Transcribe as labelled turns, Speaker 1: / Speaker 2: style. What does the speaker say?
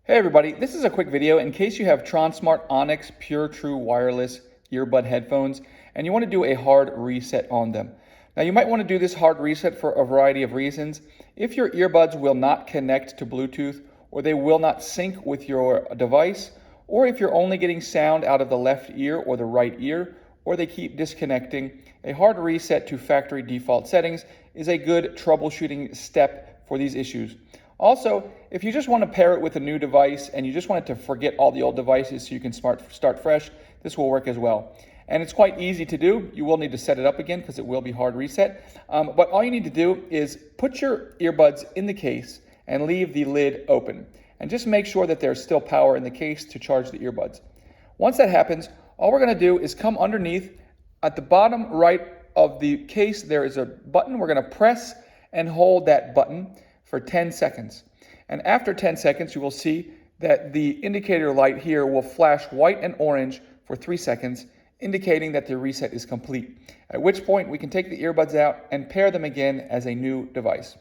Speaker 1: Hey everybody, this is a quick video in case you have Tronsmart Onyx Pure True Wireless earbud headphones and you want to do a hard reset on them. Now you might want to do this hard reset for a variety of reasons. If your earbuds will not connect to Bluetooth, or they will not sync with your device, or if you're only getting sound out of the left ear or the right ear, or they keep disconnecting, a hard reset to factory default settings is a good troubleshooting step for these issues. Also, if you just want to pair it with a new device and you just want it to forget all the old devices so you can start fresh, this will work as well. And it's quite easy to do. You will need to set it up again because it will be hard reset. But all you need to do is put your earbuds in the case and leave the lid open. And just make sure that there's still power in the case to charge the earbuds. Once that happens, all we're going to do is come underneath. At the bottom right of the case, there is a button. We're going to press and hold that button for 10 seconds. And after 10 seconds, you will see that the indicator light here will flash white and orange for 3 seconds, indicating that the reset is complete. At which point we can take the earbuds out and pair them again as a new device.